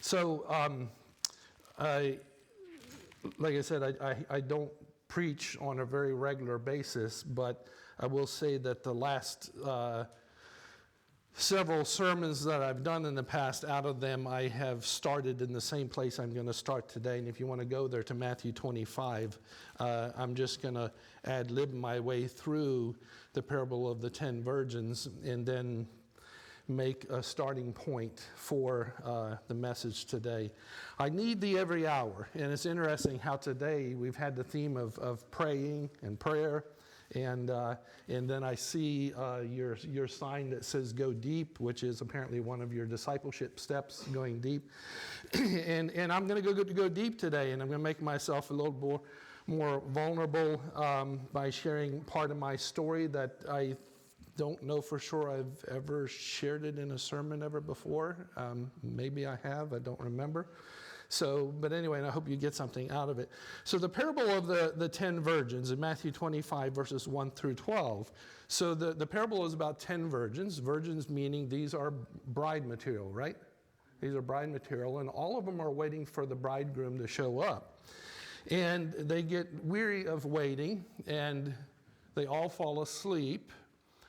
So, like I said, I don't preach on a very regular basis, but I will say that the last several sermons that I've done in the past, out of them I have started in the same place I'm going to start today. And if you want to go there to Matthew 25, I'm just going to ad-lib my way through the parable of the 10 virgins and then make a starting point for the message today. I need thee every hour. And it's interesting how today we've had the theme of praying and prayer. And then I see your sign that says go deep, which is apparently one of your discipleship steps, going deep. and I'm going to go deep today, and I'm going to make myself a little more vulnerable by sharing part of my story that I don't know for sure I've ever shared it in a sermon ever before. Maybe I have, I don't remember. So, but anyway, and I hope you get something out of it. So the parable of the 10 virgins in Matthew 25, verses 1 through 12. So the parable is about 10 virgins. Virgins meaning these are bride material, right? These are bride material, and all of them are waiting for the bridegroom to show up. And they get weary of waiting, and they all fall asleep.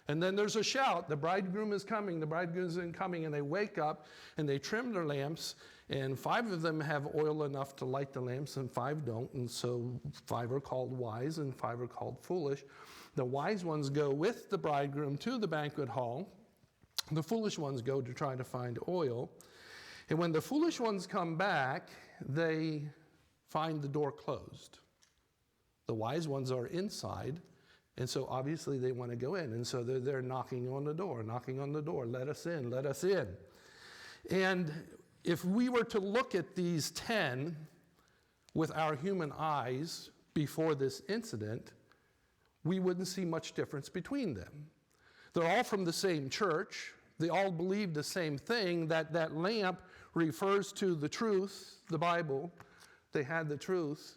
And then there's a shout, the bridegroom is coming, the bridegroom is coming, and they wake up and they trim their lamps, and 5 of them have oil enough to light the lamps and 5 don't, and so 5 are called wise and 5 are called foolish. The wise ones go with the bridegroom to the banquet hall. The foolish ones go to try to find oil. And when the foolish ones come back, they find the door closed. The wise ones are inside. And so obviously they want to go in. And so they're knocking on the door, let us in, let us in. And if we were to look at these 10 with our human eyes before this incident, we wouldn't see much difference between them. They're all from the same church. They all believe the same thing, that lamp refers to the truth, the Bible. They had the truth.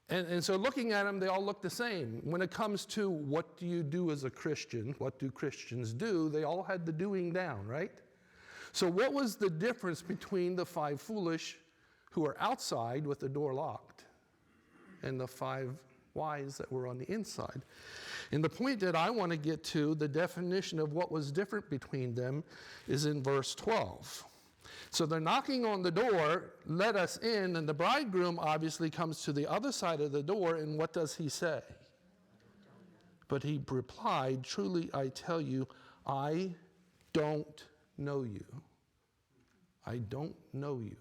And so looking at them, they all look the same. When it comes to what do you do as a Christian, what do Christians do, they all had the doing down, right? So what was the difference between the 5 foolish who are outside with the door locked and the 5 wise that were on the inside? And the point that I want to get to, the definition of what was different between them, is in verse 12. So they're knocking on the door, let us in, and the bridegroom obviously comes to the other side of the door, and what does he say? But he replied, truly I tell you, I don't know you. I don't know you.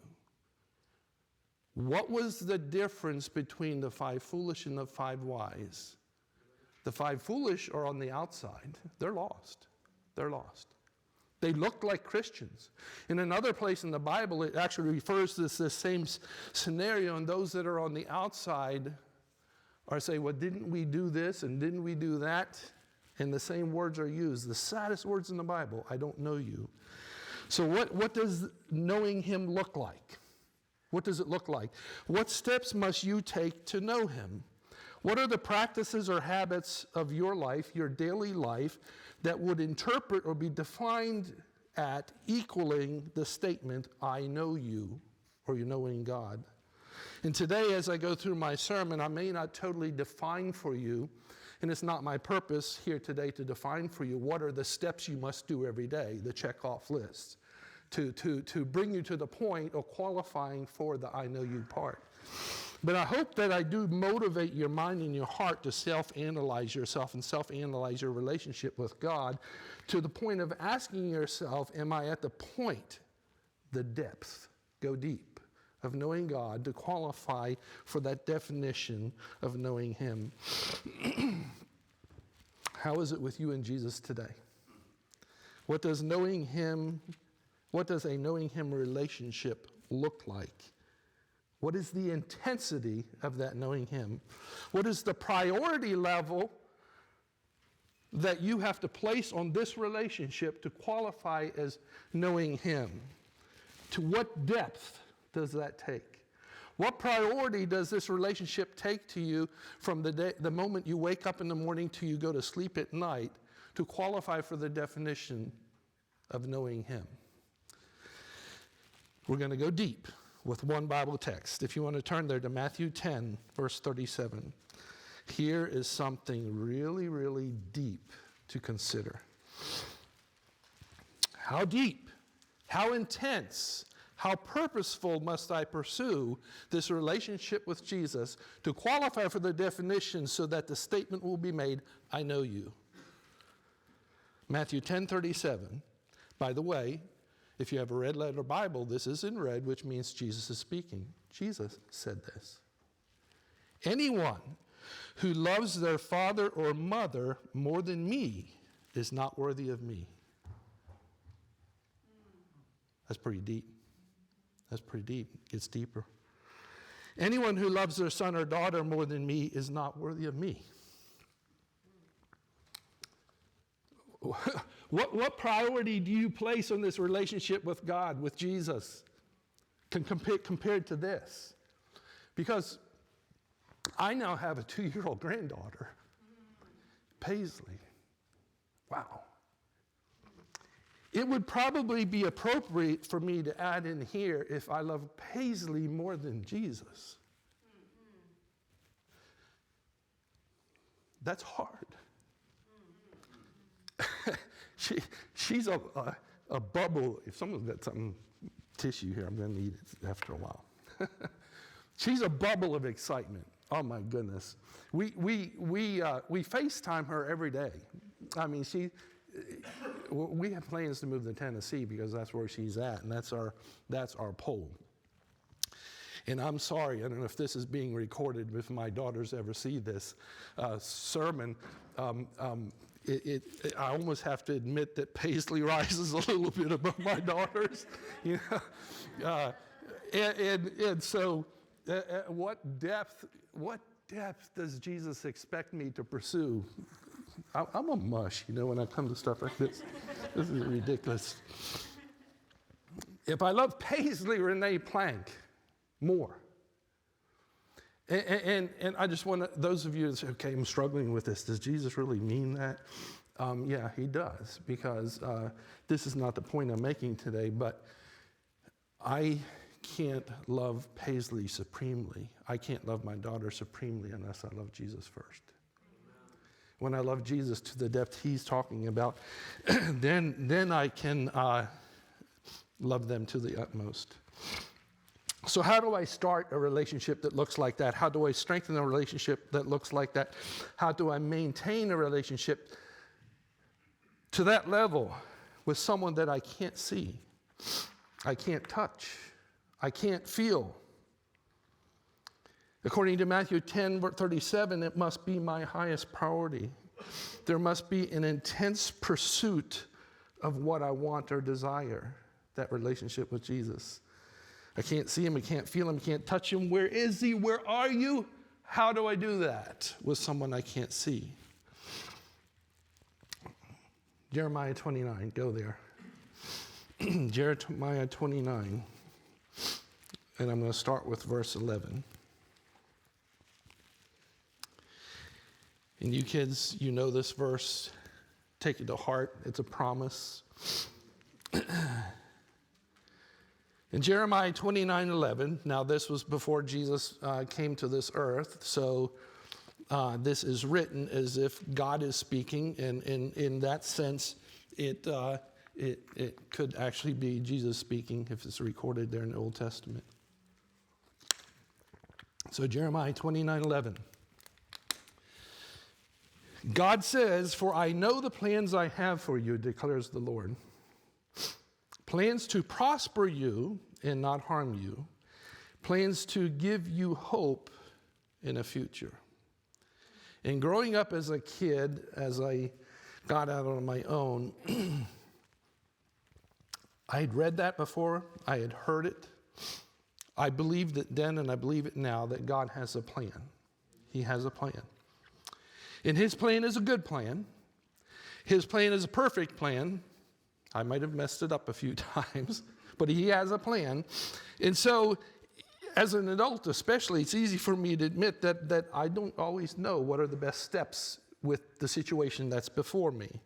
What was the difference between the 5 foolish and the 5 wise? The 5 foolish are on the outside. They're lost. They're lost. They look like Christians. In another place in the Bible, it actually refers to this same scenario, and those that are on the outside are saying, well, didn't we do this and didn't we do that? And the same words are used. The saddest words in the Bible, I don't know you. So what does knowing him look like? What does it look like? What steps must you take to know him? What are the practices or habits of your life, your daily life, that would interpret or be defined at equaling the statement, I know you, or you knowing God? And today, as I go through my sermon, I may not totally define for you, and it's not my purpose here today to define for you what are the steps you must do every day, the check-off list, to bring you to the point of qualifying for the I know you part. But I hope that I do motivate your mind and your heart to self-analyze yourself and self-analyze your relationship with God to the point of asking yourself, am I at the point, the depth, go deep, of knowing God to qualify for that definition of knowing him? How is it with you and Jesus today? What does a knowing him relationship look like? What is the intensity of that knowing him? What is the priority level that you have to place on this relationship to qualify as knowing him? To what depth does that take? What priority does this relationship take to you from the moment you wake up in the morning till you go to sleep at night to qualify for the definition of knowing him? We're going to go deep with one Bible text. If you want to turn there to Matthew 10, verse 37. Here is something really, really deep to consider. How deep, how intense, how purposeful must I pursue this relationship with Jesus to qualify for the definition so that the statement will be made, I know you. Matthew 10:37. By the way, if you have a red letter Bible, this is in red, which means Jesus is speaking. Jesus said this. Anyone who loves their father or mother more than me is not worthy of me. That's pretty deep. That's pretty deep. It gets deeper. Anyone who loves their son or daughter more than me is not worthy of me. What priority do you place on this relationship with God, with Jesus, compared to this? Because I now have a 2-year-old granddaughter, Paisley. Wow. It would probably be appropriate for me to add in here if I love Paisley more than Jesus. That's hard. She's a bubble. If someone's got some tissue here, I'm going to need it after a while. She's a bubble of excitement. Oh my goodness. We FaceTime her every day. I mean, we have plans to move to Tennessee because that's where she's at, and that's our pole. And I'm sorry, I don't know if this is being recorded, if my daughters ever see this sermon. I almost have to admit that Paisley rises a little bit above my daughters, you know. And so, what depth does Jesus expect me to pursue? I'm a mush, you know, when I come to stuff like this. This is ridiculous. If I love Paisley Renee Plank more, and I just want to, those of you that say, okay, I'm struggling with this. Does Jesus really mean that? Yeah, he does, because this is not the point I'm making today, but I can't love Paisley supremely. I can't love my daughter supremely unless I love Jesus first. When I love Jesus to the depth he's talking about, then I can love them to the utmost. So how do I start a relationship that looks like that? How do I strengthen a relationship that looks like that? How do I maintain a relationship to that level with someone that I can't see, I can't touch, I can't feel? According to Matthew 10:37, it must be my highest priority. There must be an intense pursuit of what I want or desire, that relationship with Jesus. I can't see him, I can't feel him, I can't touch him. Where is he? Where are you? How do I do that with someone I can't see? Jeremiah 29, go there. Jeremiah 29, and I'm going to start with verse 11. And you kids, you know this verse. Take it to heart. It's a promise. In Jeremiah 29:11, now this was before Jesus came to this earth, so this is written as if God is speaking, and in that sense, it could actually be Jesus speaking if it's recorded there in the Old Testament. So Jeremiah 29:11. God says, "For I know the plans I have for you, declares the Lord. Plans to prosper you and not harm you. Plans to give you hope in a future." And growing up as a kid, as I got out on my own, I had read that before. I had heard it. I believed it then and I believe it now that God has a plan. He has a plan. And his plan is a good plan. His plan is a perfect plan. I might have messed it up a few times, but he has a plan. And so, as an adult especially, it's easy for me to admit that I don't always know what are the best steps with the situation that's before me.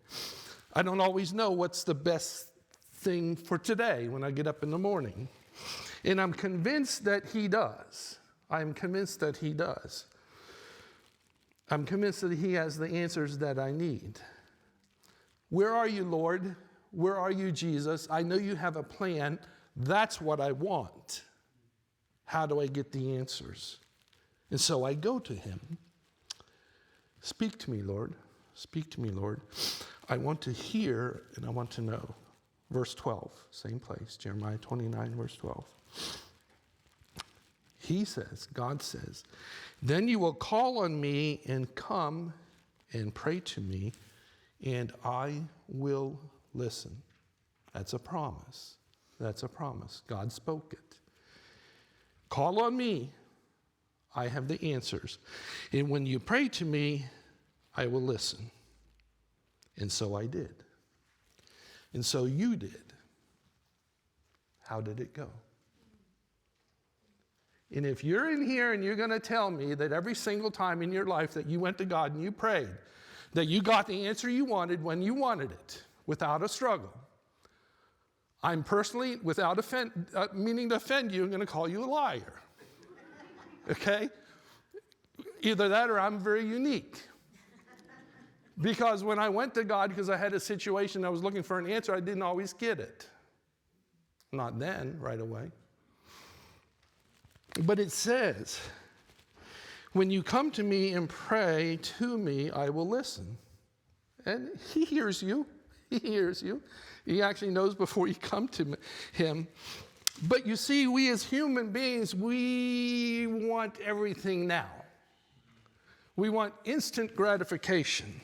I don't always know what's the best thing for today when I get up in the morning. And I'm convinced that he does. I'm convinced that he does. I'm convinced that he has the answers that I need. Where are you, Lord? Where are you, Jesus? I know you have a plan. That's what I want. How do I get the answers? And so I go to him. Speak to me, Lord. Speak to me, Lord. I want to hear and I want to know. Verse 12, same place, Jeremiah 29, verse 12. He says, God says, then you will call on me and come and pray to me, and I will listen. That's a promise. That's a promise. God spoke it. Call on me. I have the answers. And when you pray to me, I will listen. And so I did. And so you did. How did it go? And if you're in here and you're going to tell me that every single time in your life that you went to God and you prayed, that you got the answer you wanted when you wanted it, without a struggle, I'm personally, without meaning to offend you, I'm going to call you a liar. Okay? Either that or I'm very unique. Because when I went to God because I had a situation I was looking for an answer, I didn't always get it. Not then, right away. But it says, when you come to me and pray to me, I will listen. And he hears you. He hears you. He actually knows before you come to him. But you see, we as human beings, we want everything now. We want instant gratification.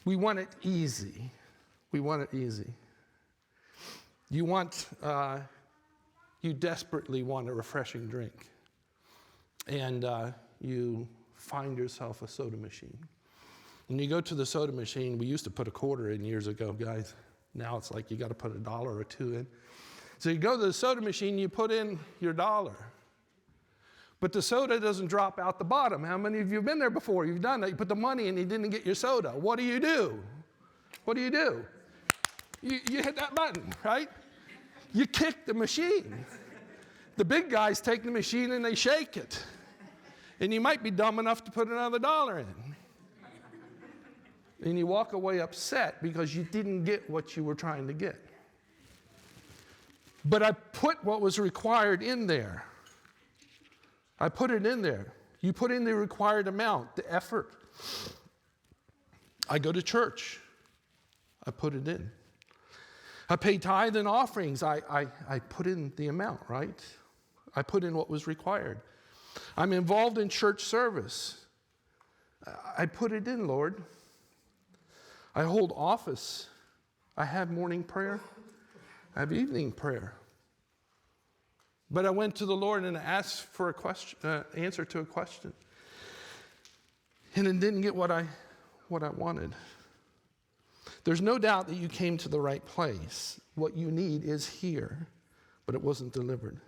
We want it easy. We want it easy. You desperately want a refreshing drink. And you find yourself a soda machine. When you go to the soda machine, we used to put a quarter in years ago, guys. Now it's like you got to put $1 or $2 in. So you go to the soda machine, you put in your $1. But the soda doesn't drop out the bottom. How many of you have been there before? You've done that. You put the money in, you didn't get your soda. What do? What do? You hit that button, right? You kick the machine. The big guys take the machine and they shake it. And you might be dumb enough to put another $1 in. And you walk away upset because you didn't get what you were trying to get. But I put what was required in there. I put it in there. You put in the required amount, the effort. I go to church. I put it in. I pay tithe and offerings. I put in the amount, right? I put in what was required. I'm involved in church service. I put it in, Lord. I hold office. I have morning prayer. I have evening prayer. But I went to the Lord and asked for answer to a question. And it didn't get what I wanted. There's no doubt that you came to the right place. What you need is here, but it wasn't delivered.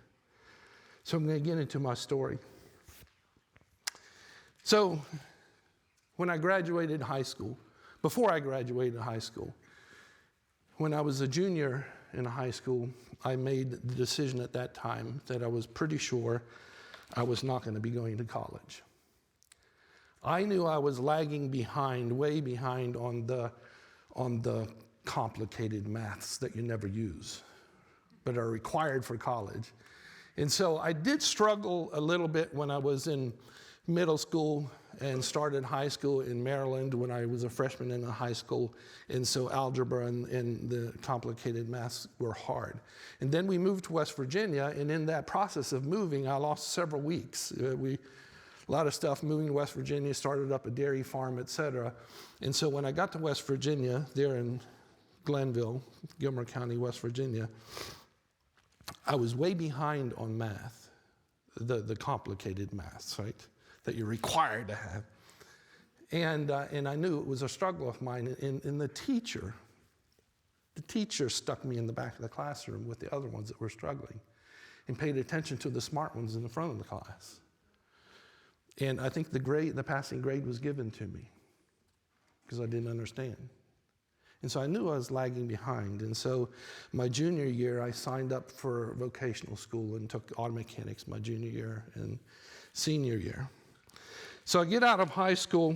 So I'm going to get into my story. So when I graduated high school, before I graduated high school, when I was a junior in high school, I made the decision at that time that I was pretty sure I was not going to be going to college. I knew I was lagging behind, way behind on the complicated maths that you never use, but are required for college. And so I did struggle a little bit when I was in middle school and started high school in Maryland when I was a freshman in a high school. And so algebra and the complicated maths were hard. And then we moved to West Virginia, and in that process of moving, I lost several weeks. A lot of stuff moving to West Virginia, started up a dairy farm, etc. And so when I got to West Virginia, there in Glenville, Gilmer County, West Virginia, I was way behind on math, the complicated maths, right, that you're required to have. And I knew it was a struggle of mine. And the teacher stuck me in the back of the classroom with the other ones that were struggling and paid attention to the smart ones in the front of the class. And I think the passing grade was given to me because I didn't understand. And so I knew I was lagging behind. And so my junior year, I signed up for vocational school and took auto mechanics my junior year and senior year. So I get out of high school,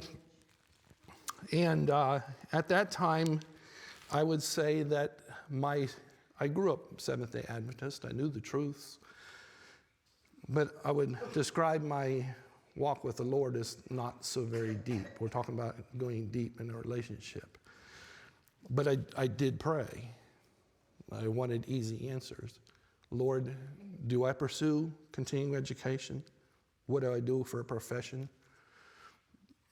and at that time, I would say that I grew up Seventh-day Adventist. I knew the truths. But I would describe my walk with the Lord as not so very deep. We're talking about going deep in a relationship. But I did pray. I wanted easy answers. Lord, do I pursue continuing education? What do I do for a profession?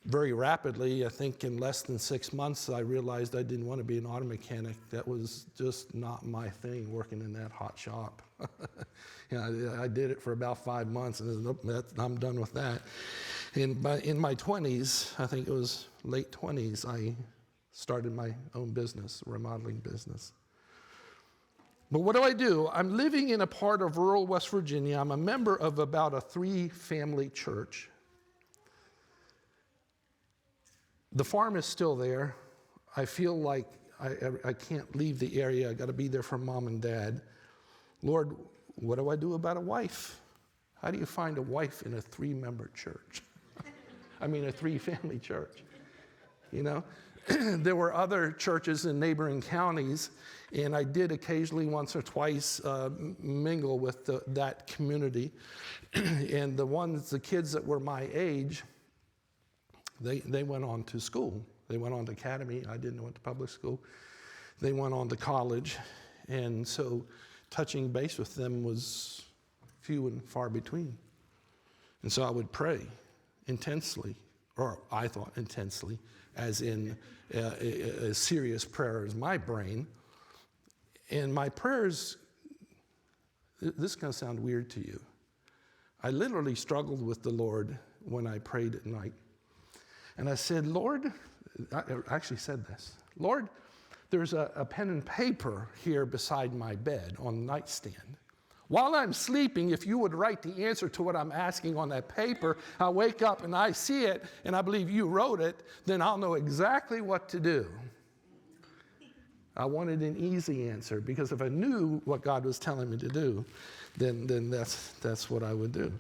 Very rapidly, I think in less than 6 months, I realized I didn't want to be an auto mechanic. That was just not my thing, working in that hot shop. I did it for about 5 months, and nope, I'm done with that. In my 20s, I think it was late 20s, I started my own business, remodeling business. But what do? I'm living in a part of rural West Virginia. I'm a member of about a 3-family church. The farm is still there. I feel like I can't leave the area. I got to be there for mom and dad. Lord, what do I do about a wife? How do you find a wife in a 3-member church? I mean, a 3-family church. You know, there were other churches in neighboring counties, and I did occasionally, once or twice, mingle with that community. And the kids that were my age, they went on to school. They went on to academy. I didn't went to public school. They went on to college. And so touching base with them was few and far between. And so I would pray intensely, or I thought intensely, as in a serious prayer as my brain. And my prayers, this is going to sound weird to you. I literally struggled with the Lord when I prayed at night. And I said, Lord, I actually said this, Lord, there's a pen and paper here beside my bed on the nightstand. While I'm sleeping, if you would write the answer to what I'm asking on that paper, I wake up and I see it, and I believe you wrote it, then I'll know exactly what to do. I wanted an easy answer, because if I knew what God was telling me to do, then that's what I would do.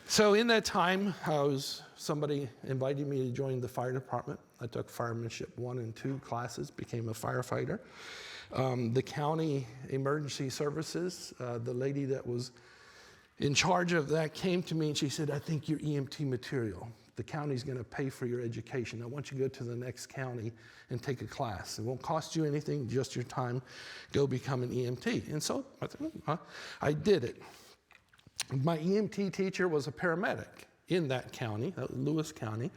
So in that time, somebody invited me to join the fire department. I took firemanship 1 and 2 classes, became a firefighter. The county emergency services, the lady that was in charge of that came to me and she said, I think you're EMT material. The county's going to pay for your education. I want you to go to the next county and take a class. It won't cost you anything, just your time. Go become an EMT. And so I did it. My EMT teacher was a paramedic in that county, Lewis County.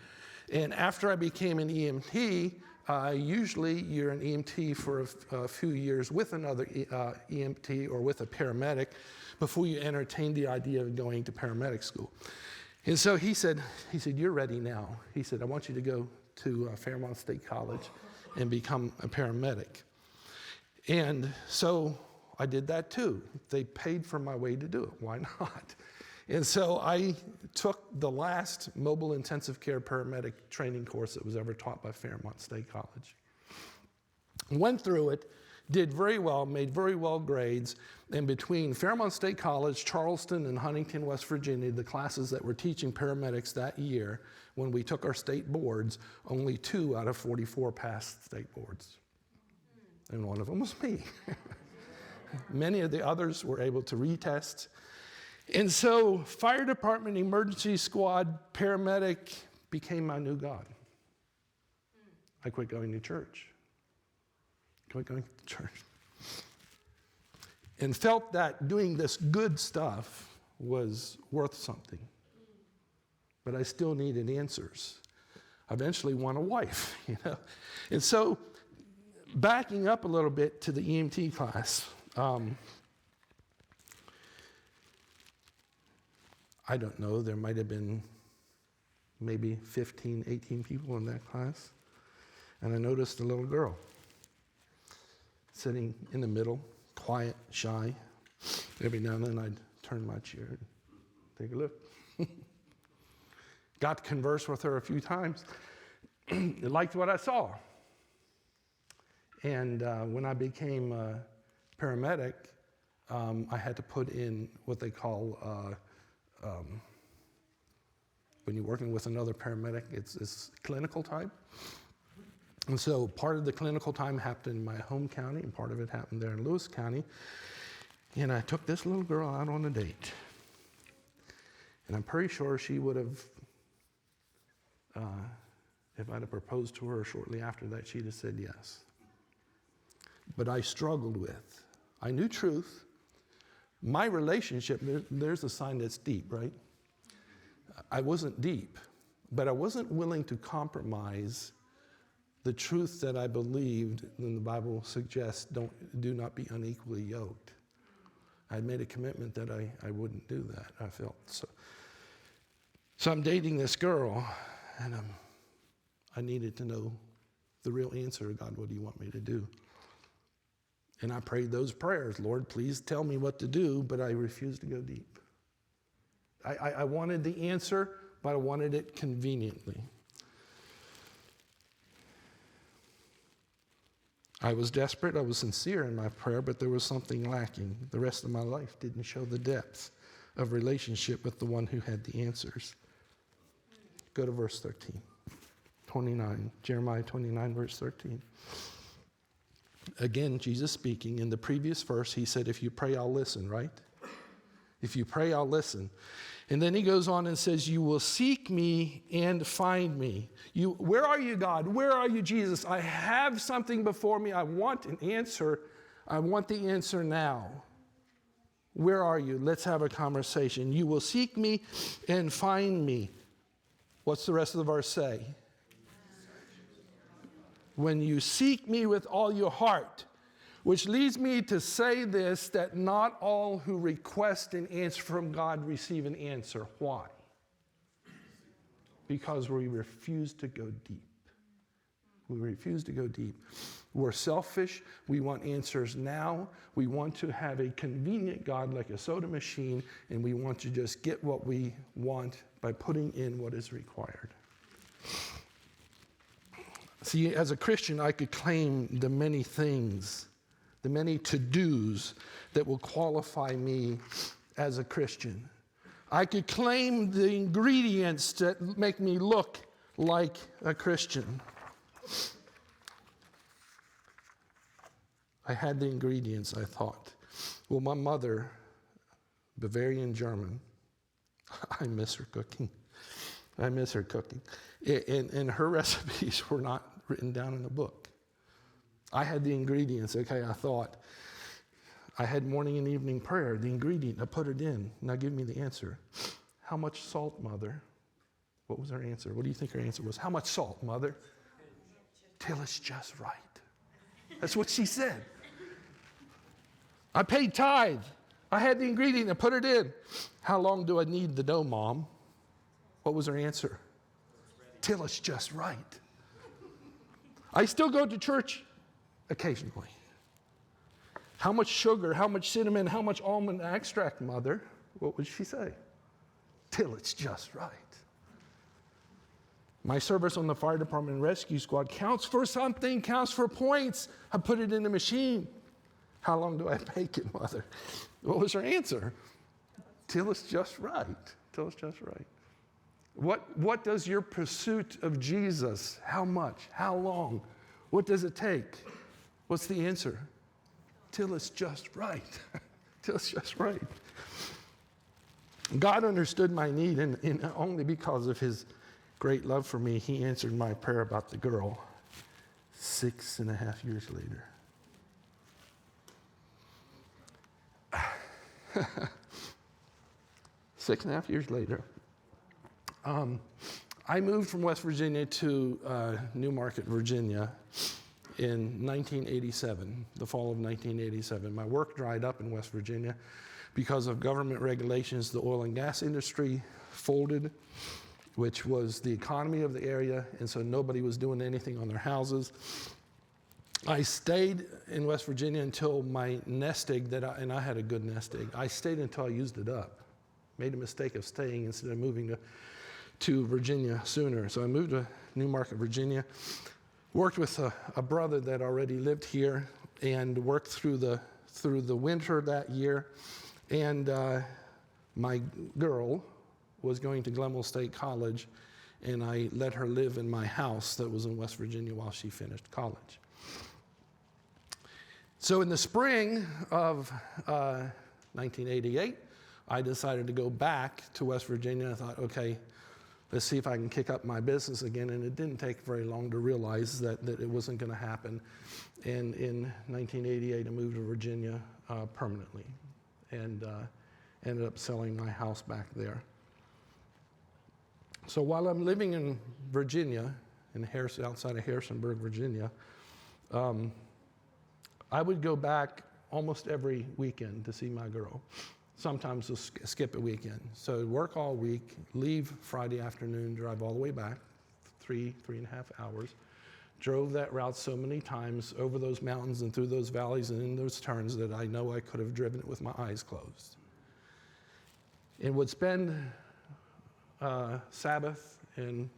And after I became an EMT, usually you're an EMT for a few years with another EMT or with a paramedic before you entertain the idea of going to paramedic school. And so he said, you're ready now. He said, I want you to go to Fairmont State College and become a paramedic. And so I did that too. They paid for my way to do it. Why not? And so I took the last mobile intensive care paramedic training course that was ever taught by Fairmont State College. Went through it, did very well, made very well grades, and between Fairmont State College, Charleston, and Huntington, West Virginia, the classes that were teaching paramedics that year, when we took our state boards, only 2 out of 44 passed state boards. And one of them was me. Many of the others were able to retest. And so fire department, emergency squad, paramedic became my new God. I quit going to church. And felt that doing this good stuff was worth something. But I still needed answers. I eventually want a wife, you know. And so backing up a little bit to the EMT class, I don't know, there might have been maybe 15, 18 people in that class. And I noticed a little girl sitting in the middle, quiet, shy. Every now and then I'd turn my chair and take a look. Got to converse with her a few times. Liked what I saw. And when I became a paramedic, I had to put in what they call, when you're working with another paramedic, it's clinical time. And so part of the clinical time happened in my home county, and part of it happened there in Lewis County. And I took this little girl out on a date. And I'm pretty sure she would have, if I'd have proposed to her shortly after that, she'd have said yes. But I struggled with, I knew truth. My relationship, there's a sign that's deep, right? I wasn't deep, but I wasn't willing to compromise the truth that I believed, and the Bible suggests, do not be unequally yoked. I made a commitment that I wouldn't do that. I felt so. So I'm dating this girl, and I needed to know the real answer. God, what do you want me to do? And I prayed those prayers. Lord, please tell me what to do, but I refused to go deep. I wanted the answer, but I wanted it conveniently. I was desperate, I was sincere in my prayer, but there was something lacking. The rest of my life didn't show the depth of relationship with the one who had the answers. Go to verse 13, 29, Jeremiah 29, verse 13. Again, Jesus speaking. In the previous verse, he said, if you pray, I'll listen, right? If you pray, I'll listen. And then he goes on and says, you will seek me and find me. Where are you, God? Where are you, Jesus? I have something before me. I want an answer. I want the answer now. Where are you? Let's have a conversation. You will seek me and find me. What's the rest of the verse say? When you seek me with all your heart. Which leads me to say this, that not all who request an answer from God receive an answer. Why? Because we refuse to go deep. We refuse to go deep. We're selfish. We want answers now. We want to have a convenient God like a soda machine, and we want to just get what we want by putting in what is required. See, as a Christian, I could claim the many things, the many to-dos that will qualify me as a Christian. I could claim the ingredients that make me look like a Christian. I had the ingredients, I thought. Well, my mother, Bavarian German, I miss her cooking. I miss her cooking. And her recipes were not written down in a book. I had the ingredients. Okay, I thought. I had morning and evening prayer, the ingredient. I put it in. Now give me the answer. How much salt, Mother? What was her answer? What do you think her answer was? How much salt, Mother? Till it's just right. That's what she said. I paid tithe. I had the ingredient. I put it in. How long do I need the dough, Mom? What was her answer? Till it's just right. I still go to church occasionally. How much sugar, how much cinnamon, how much almond extract, Mother? What would she say? Till it's just right. My service on the fire department and rescue squad counts for something, counts for points. I put it in the machine. How long do I bake it, Mother? What was her answer? Till it's just right. Till it's just right. What does your pursuit of Jesus, how much, how long, what does it take? What's the answer? Till it's just right. Till it's just right. God understood my need, and only because of his great love for me, he answered my prayer about the girl 6.5 years later. 6.5 years later. I moved from West Virginia to New Market, Virginia in 1987, the fall of 1987. My work dried up in West Virginia because of government regulations. The oil and gas industry folded, which was the economy of the area, and so nobody was doing anything on their houses. I stayed in West Virginia until my nest egg, and I had a good nest egg. I stayed until I used it up. Made a mistake of staying instead of moving to Virginia sooner. So I moved to New Market, Virginia. worked with a brother that already lived here and worked through the winter that year. And my girl was going to Glenville State College, and I let her live in my house that was in West Virginia while she finished college. So in the spring of 1988, I decided to go back to West Virginia. I thought, okay, let's see if I can kick up my business again. And it didn't take very long to realize that it wasn't going to happen. And in 1988, I moved to Virginia permanently and ended up selling my house back there. So while I'm living in Virginia, outside of Harrisonburg, Virginia, I would go back almost every weekend to see my girl. Sometimes we'll skip a weekend. So I'd work all week, leave Friday afternoon, drive all the way back, 3.5 hours. Drove that route so many times over those mountains and through those valleys and in those turns that I know I could have driven it with my eyes closed. And would spend Sabbath and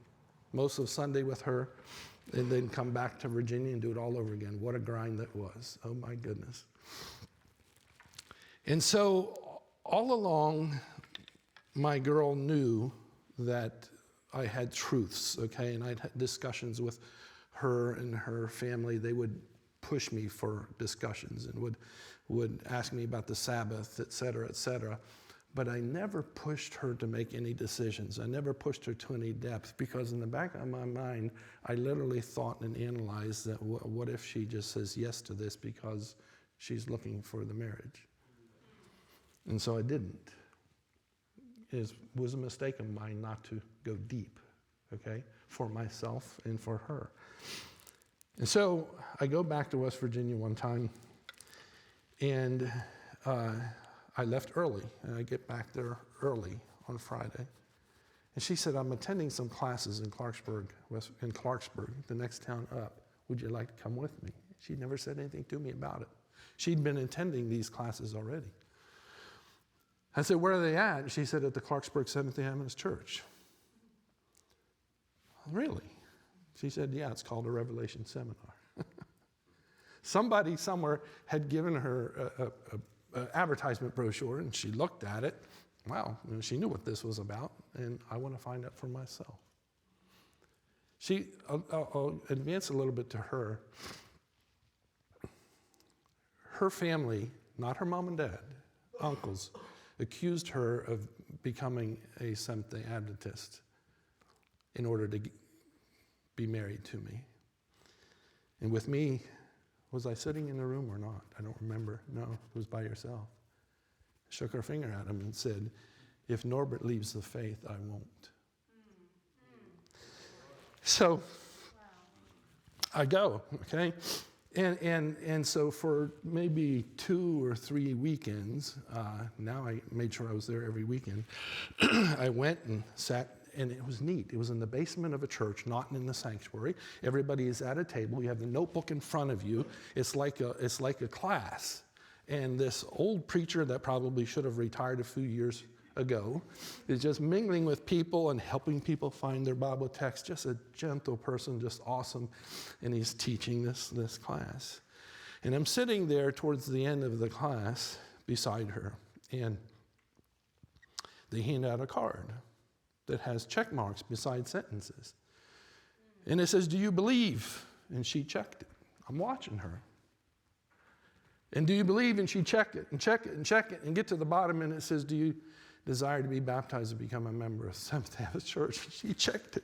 most of Sunday with her, and then come back to Virginia and do it all over again. What a grind that was. Oh my goodness. And so all along, my girl knew that I had truths, okay? And I'd had discussions with her and her family. They would push me for discussions and would ask me about the Sabbath, et cetera, but I never pushed her to make any decisions. I never pushed her to any depth, because in the back of my mind, I literally thought and analyzed that what if she just says yes to this because she's looking for the marriage? And so I didn't. It was a mistake of mine not to go deep, okay, for myself and for her. And so I go back to West Virginia one time, and I left early, and I get back there early on Friday. And she said, I'm attending some classes in Clarksburg, the next town up. Would you like to come with me? She never said anything to me about it. She'd been attending these classes already. I said, where are they at? And she said, at the Clarksburg Seventh-day Adventist Church. Really? She said, yeah, it's called a Revelation Seminar. Somebody somewhere had given her an advertisement brochure, and she looked at it. Wow, she knew what this was about, and I want to find out for myself. I'll advance a little bit to her. Her family, not her mom and dad, uncles, accused her of becoming a Seventh-day Adventist in order to be married to me. And with me, was I sitting in the room or not? I don't remember. No, it was by yourself. Shook her finger at him and said, if Norbert leaves the faith, I won't. So I go, okay? And so for maybe 2 or 3 weekends, now I made sure I was there every weekend, I went and sat, and it was neat. It was in the basement of a church, not in the sanctuary. Everybody is at a table. You have the notebook in front of you. It's like a class. And this old preacher that probably should have retired a few years ago is just mingling with people and helping people find their Bible text. Just a gentle person, just awesome. And he's teaching this class. And I'm sitting there towards the end of the class beside her. And they hand out a card that has check marks beside sentences. And it says, do you believe? And she checked it. I'm watching her. And do you believe? And she checked it and check it and check it and get to the bottom, and it says, do you desire to be baptized and become a member of Seventh-day Adventist Church? And she checked it.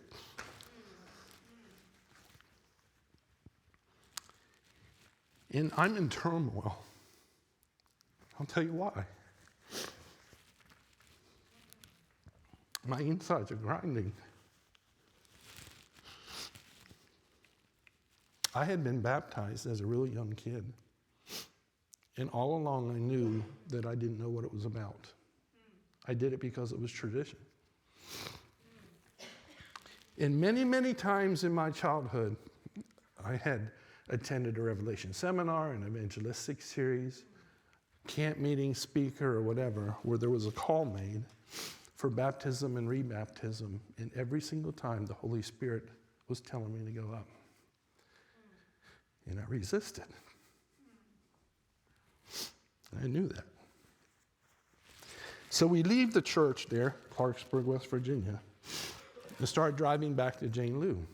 And I'm in turmoil. I'll tell you why. My insides are grinding. I had been baptized as a really young kid. And all along I knew that I didn't know what it was about. I did it because it was tradition. And many, many times in my childhood, I had attended a Revelation seminar, an evangelistic series, camp meeting, speaker, or whatever, where there was a call made for baptism and rebaptism, and every single time the Holy Spirit was telling me to go up. And I resisted. I knew that. So we leave the church there, Clarksburg, West Virginia, and start driving back to Jane Lou.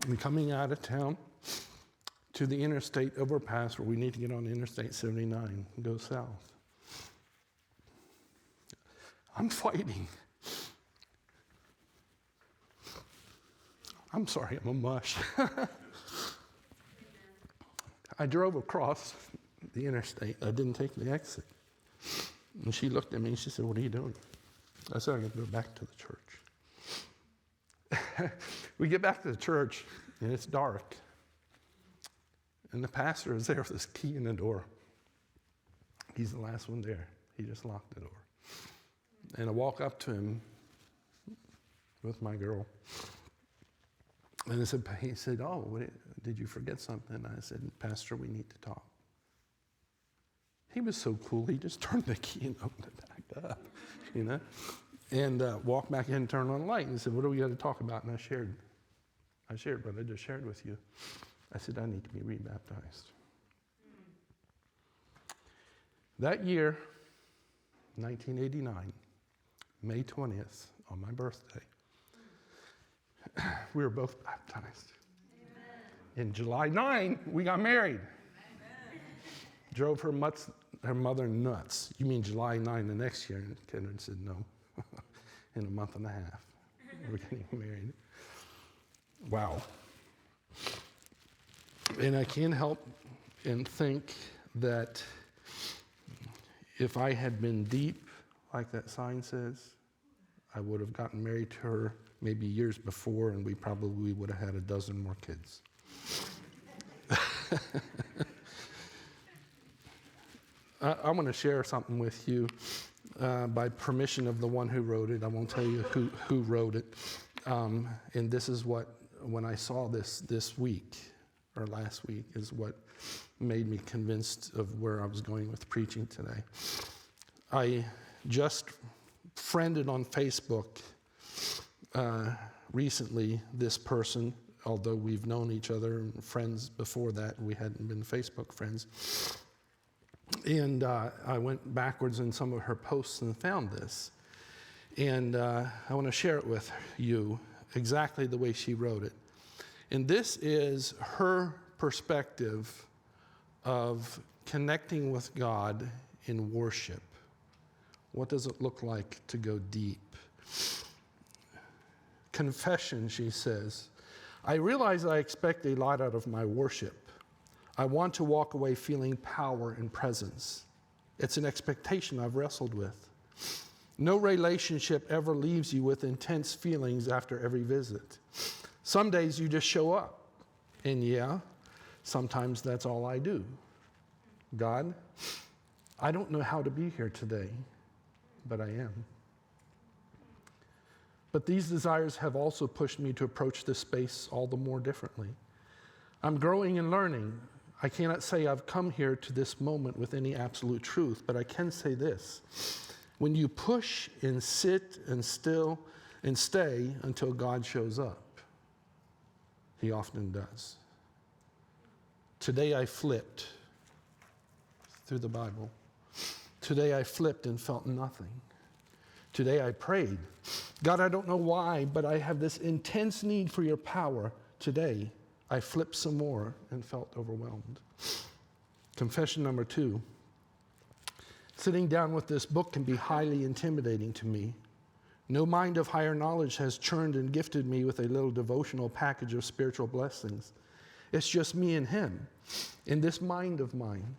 And coming out of town to the interstate overpass where we need to get on Interstate 79 and go south. I'm fighting. I'm sorry, I'm a mush. I drove across the interstate. I didn't take the exit. And she looked at me and she said, "What are you doing?" I said, "I'm going to go back to the church." We get back to the church and it's dark. And the pastor is there with his key in the door. He's the last one there. He just locked the door. And I walk up to him with my girl. And he said, "Oh, did you forget something?" I said, "Pastor, we need to talk." He was so cool, he just turned the key and opened it back up, and walked back in and turned on the light. And he said, "What do we got to talk about?" And I shared what I just shared with you. I said, "I need to be rebaptized." That year, 1989, May 20th, on my birthday, we were both baptized. Amen. In July 9, we got married. Amen. Drove her mother nuts. "You mean July 9 the next year?" And Kendra said, "No, in a month and a half, we're getting married." Wow. And I can't help and think that if I had been deep, like that sign says, I would have gotten married to her maybe years before, and we probably would have had a dozen more kids. I want to share something with you by permission of the one who wrote it. I won't tell you who wrote it. And this is what, when I saw this week, or last week, is what made me convinced of where I was going with preaching today. I just friended on Facebook recently this person, although we've known each other and friends before that, we hadn't been Facebook friends. And I went backwards in some of her posts and found this. And I want to share it with you exactly the way she wrote it. And this is her perspective of connecting with God in worship. What does it look like to go deep? Confession, she says. "I realize I expect a lot out of my worship. I want to walk away feeling power and presence. It's an expectation I've wrestled with. No relationship ever leaves you with intense feelings after every visit. Some days you just show up. And yeah, sometimes that's all I do. God, I don't know how to be here today, but I am. But these desires have also pushed me to approach this space all the more differently. I'm growing and learning. I cannot say I've come here to this moment with any absolute truth, but I can say this. When you push and sit and still and stay until God shows up, He often does. Today I flipped through the Bible. Today I flipped and felt nothing. Today I prayed. God, I don't know why, but I have this intense need for your power. Today I flipped some more and felt overwhelmed. Confession number 2. Sitting down with this book can be highly intimidating to me. No mind of higher knowledge has churned and gifted me with a little devotional package of spiritual blessings. It's just me and Him. In this mind of mine,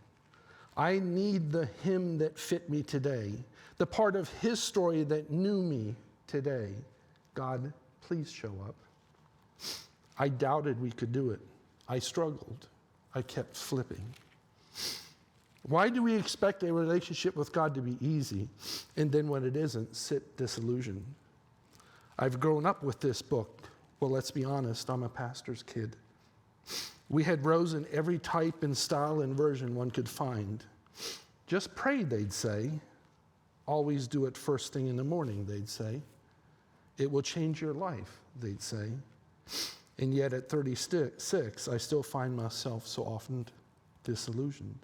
I need the Him that fit me today, the part of His story that knew me today. God, please show up. I doubted we could do it. I struggled. I kept flipping. Why do we expect a relationship with God to be easy, and then when it isn't, sit disillusioned? I've grown up with this book. Well, let's be honest, I'm a pastor's kid. We had rows in every type and style and version one could find. Just pray, they'd say. Always do it first thing in the morning, they'd say. It will change your life, they'd say. And yet at 36, I still find myself so often disillusioned.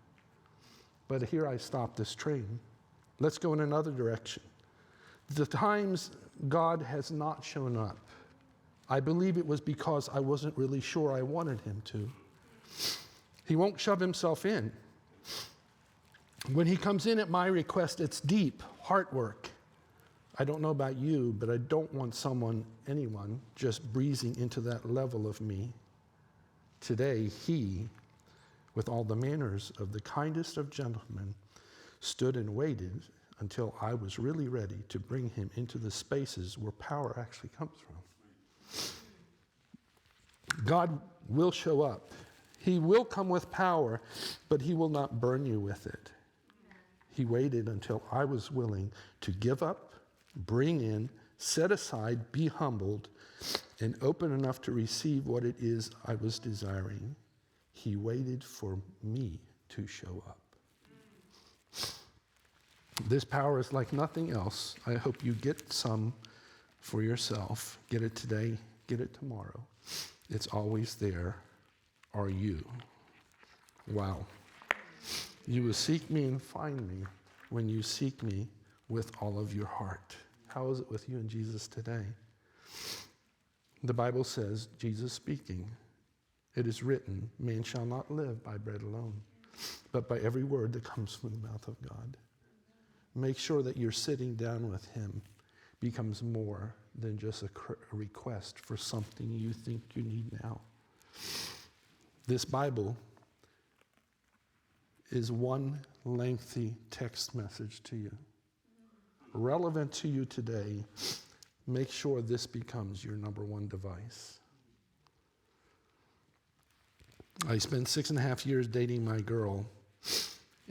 But here I stop this train. Let's go in another direction. The times God has not shown up, I believe it was because I wasn't really sure I wanted him to. He won't shove himself in. When he comes in at my request, it's deep, heart work. I don't know about you, but I don't want anyone, just breezing into that level of me. Today, he, with all the manners of the kindest of gentlemen, stood and waited until I was really ready to bring him into the spaces where power actually comes from. God will show up. He will come with power, but he will not burn you with it. He waited until I was willing to give up, bring in, set aside, be humbled, and open enough to receive what it is I was desiring. He waited for me to show up. This power is like nothing else. I hope you get some for yourself. Get it today, get it tomorrow. It's always there. Are you? Wow. You will seek me and find me when you seek me with all of your heart. How is it with you and Jesus today? The Bible says, Jesus speaking, it is written, man shall not live by bread alone, but by every word that comes from the mouth of God. Make sure that you're sitting down with him becomes more than just a request for something you think you need now. This Bible is one lengthy text message to you. Relevant to you today, make sure this becomes your number one device. I spent 6.5 years dating my girl,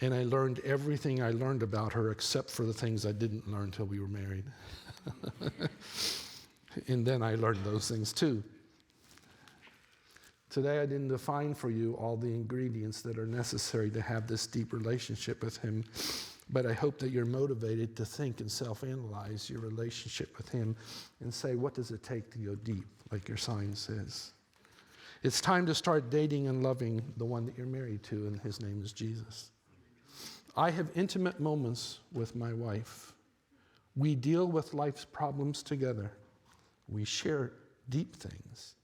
and I learned everything I learned about her except for the things I didn't learn until we were married. And then I learned those things too. Today I didn't define for you all the ingredients that are necessary to have this deep relationship with him, but I hope that you're motivated to think and self-analyze your relationship with him and say, what does it take to go deep, like your sign says? It's time to start dating and loving the one that you're married to, and his name is Jesus. I have intimate moments with my wife. We deal with life's problems together. We share deep things.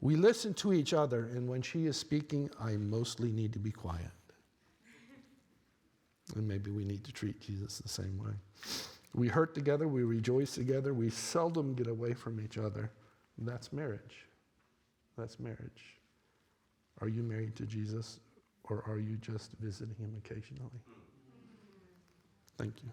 We listen to each other, and when she is speaking, I mostly need to be quiet. And maybe we need to treat Jesus the same way. We hurt together, we rejoice together, we seldom get away from each other. That's marriage. That's marriage. Are you married to Jesus, or are you just visiting him occasionally? Thank you.